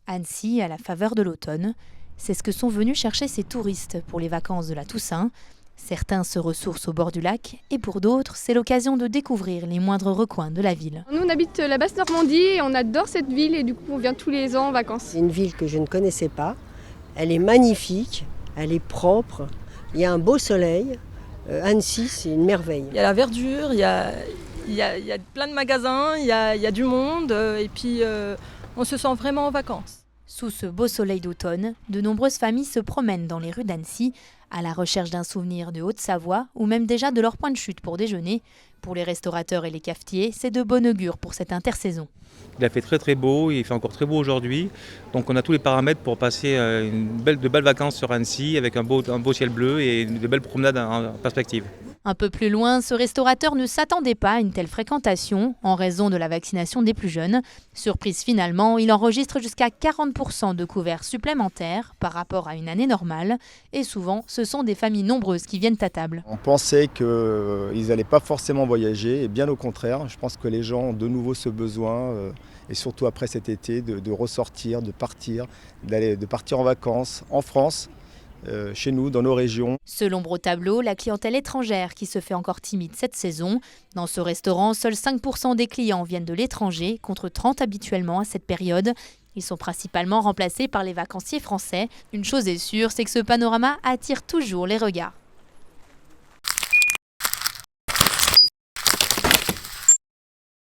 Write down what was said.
Annecy, à la faveur de l'automne, c'est ce que sont venus chercher ces touristes pour les vacances de la Toussaint. Certains se ressourcent au bord du lac et pour d'autres, c'est l'occasion de découvrir les moindres recoins de la ville. Nous, on habite la Basse-Normandie et on adore cette ville et du coup, on vient tous les ans en vacances. C'est une ville que je ne connaissais pas. Elle est magnifique, elle est propre, il y a un beau soleil. Annecy, c'est une merveille. Il y a la verdure, il y a plein de magasins, il y a du monde et puis on se sent vraiment en vacances. Sous ce beau soleil d'automne, de nombreuses familles se promènent dans les rues d'Annecy à la recherche d'un souvenir de Haute-Savoie ou même déjà de leur point de chute pour déjeuner. Pour les restaurateurs et les cafetiers, c'est de bon augure pour cette intersaison. Il a fait très très beau, il fait encore très beau aujourd'hui. Donc on a tous les paramètres pour passer de belles vacances sur Annecy avec un beau ciel bleu et de belles promenades en perspective. Un peu plus loin, ce restaurateur ne s'attendait pas à une telle fréquentation en raison de la vaccination des plus jeunes. Surprise finalement, il enregistre jusqu'à 40% de couverts supplémentaires par rapport à une année normale. Et souvent, ce sont des familles nombreuses qui viennent à table. On pensait qu'ils n'allaient pas forcément voyager, et bien au contraire. Je pense que les gens ont de nouveau ce besoin, et surtout après cet été, de ressortir, de partir en vacances en France. Chez nous, dans nos régions. Selon Brotableau, la clientèle étrangère qui se fait encore timide cette saison. Dans ce restaurant, seuls 5% des clients viennent de l'étranger, contre 30 habituellement à cette période. Ils sont principalement remplacés par les vacanciers français. Une chose est sûre, c'est que ce panorama attire toujours les regards.